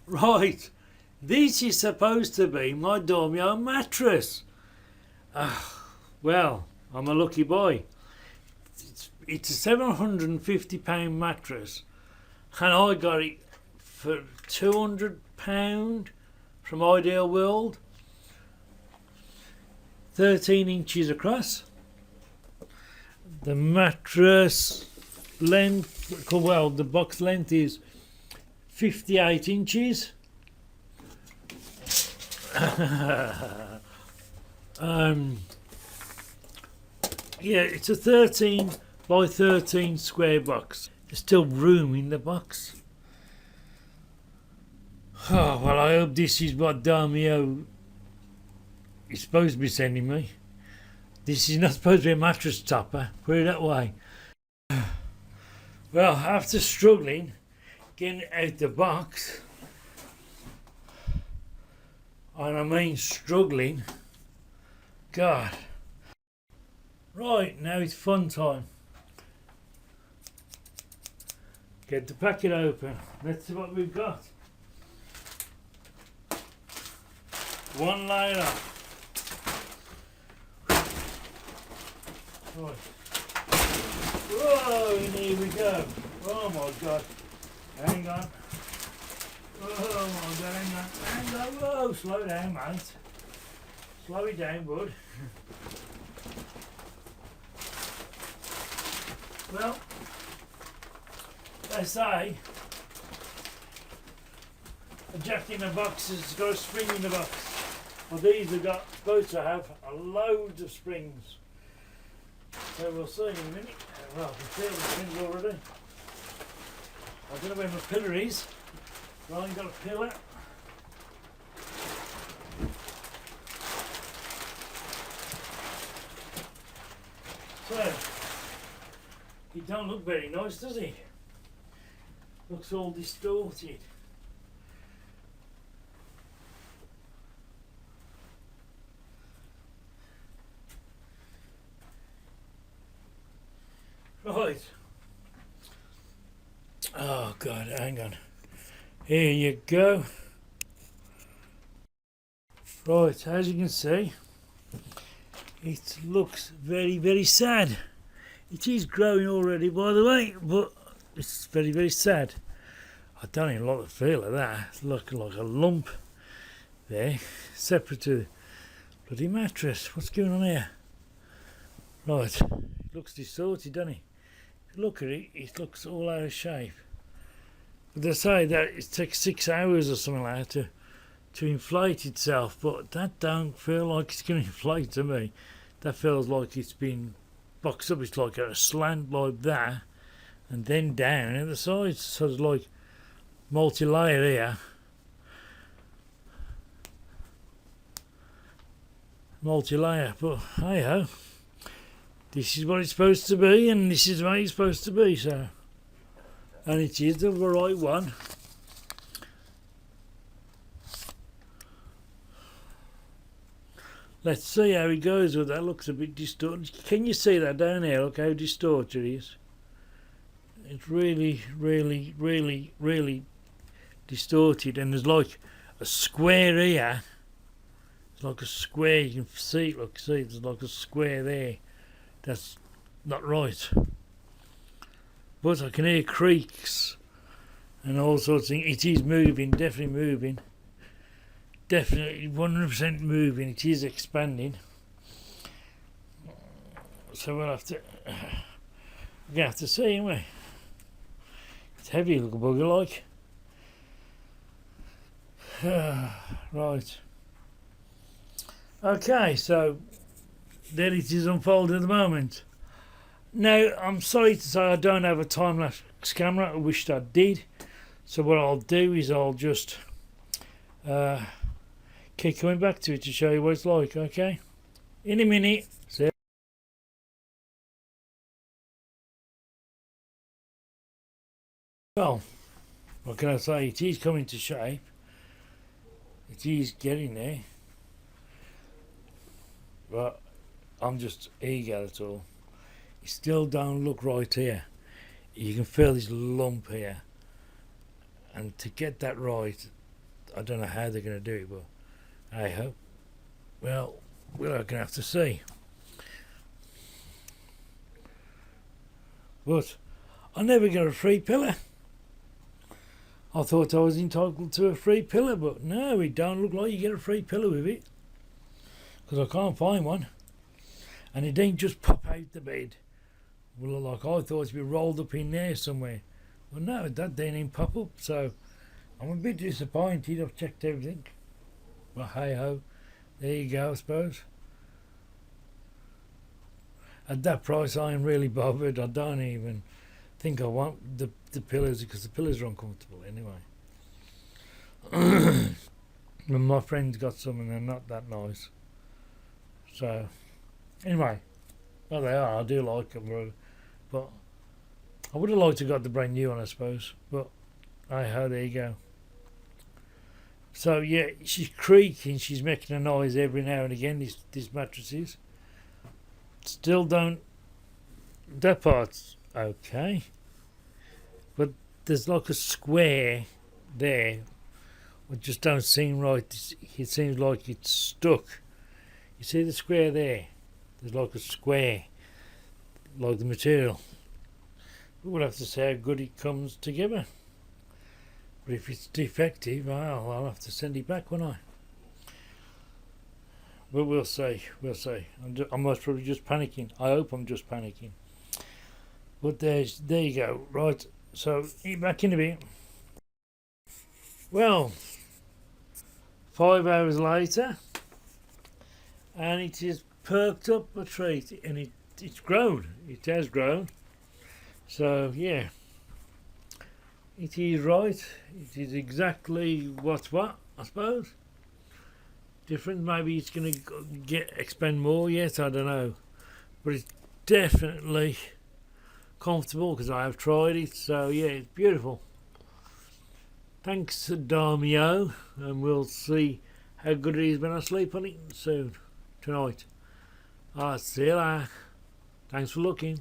Right, this is supposed to be my Dormeo mattress. Well, I'm a lucky boy. It's a £750 mattress, and I got it for £200 from Ideal World. 13 inches across. The mattress length, well, the box length is 58 inches. Yeah, it's a 13 by 13 square box. There's still room in the box. Oh, well, I hope this is what Dormeo is supposed to be sending me. This is not supposed to be a mattress topper, put it that way. Well, after struggling getting it out the box, and I mean struggling, God. Right, now it's fun time. Get the packet open. Let's see what we've got. One layer up. Right. Whoa, and here we go. Oh my God. Hang on. Oh my God, hang on. Whoa, slow down, mate. Slow it down, bud. Well, they say a jack in the box has got a spring in the box. Well, these have got supposed to have a load of springs. So we'll see in a minute. Well, I can feel the springs already. I don't know where my pillar is. I ain't got a pillar. So, it don't look very nice, does it? Looks all distorted. Right. Oh God, hang on. Here you go. Right, as you can see, it looks very, very sad. It is growing already, by the way, but it's very, very sad. I don't even like the feel of that. It's looking like a lump there, separate to the bloody mattress. What's going on here? Right, it looks distorted, doesn't it? If you look at it, it looks all out of shape. But they say that it takes 6 hours or something like that to inflate itself, but that don't feel like it's going to inflate to me. That feels like it's been boxed up. It's like a slant like that, and then down at the sides. So it's like multi-layer here. Multi-layer, but hey ho. This is what it's supposed to be, and this is what it's supposed to be, so. And it is the right one. Let's see how it goes with that. Looks a bit distorted. Can you see that down here? Look how distorted it is. It's really, really, really, really distorted. And there's like a square here. It's like a square. You can see it. Look, see, there's like a square there. That's not right. But I can hear creaks and all sorts of things. It is moving, definitely moving. Definitely 100% moving. It is expanding. So we'll have to see, won't we? It's heavy, little bugger like. Right. Okay, so there it is unfolded at the moment. Now, I'm sorry to say I don't have a time-lapse camera. I wished I did. So what I'll do is I'll just keep coming back to it to show you what it's like, okay? In a minute. See. Well, what can I say? It is coming to shape. It is getting there. But I'm just eager, that's all. It still don't look right here. You can feel this lump here. And to get that right, I don't know how they're going to do it, but I hope. Well, we're going to have to see. But I never got a free pillow. I thought I was entitled to a free pillow, but no, it don't look like you get a free pillow with it. Because I can't find one. And it ain't just pop out the bed. Well, like I thought it'd be rolled up in there somewhere. Well, no, that didn't even pop up. So I'm a bit disappointed. I've checked everything. Well, hey ho. There you go, I suppose. At that price, I am really bothered. I don't even think I want the pillows, because the pillows are uncomfortable anyway. And my friend's got some and they're not that nice. So, anyway, well, they are. I do like them, but I would have liked to have got the brand new one, I suppose. But hey ho, there you go. So yeah, she's creaking. She's making a noise every now and again. These mattresses still don't. That part's okay, but there's like a square there, which just don't seem right. It seems like it's stuck. You see the square there? There's like a square, like the material. We'll have to see how good it comes together. But if it's defective, well, I'll have to send it back, won't I? But we'll see. We'll see. I'm most probably just panicking. I hope I'm just panicking. But there you go. Right. So back in a bit. Well, 5 hours later, and it is perked up a treat, and it's grown. It has grown. So yeah, it is right. It is exactly what's what, I suppose. Different. Maybe it's going to expend more yet. I don't know, but it's definitely comfortable because I have tried it. So yeah, it's beautiful. Thanks to Dormeo, and we'll see how good it is when I sleep on it soon tonight. Alright, see you later. Thanks for looking.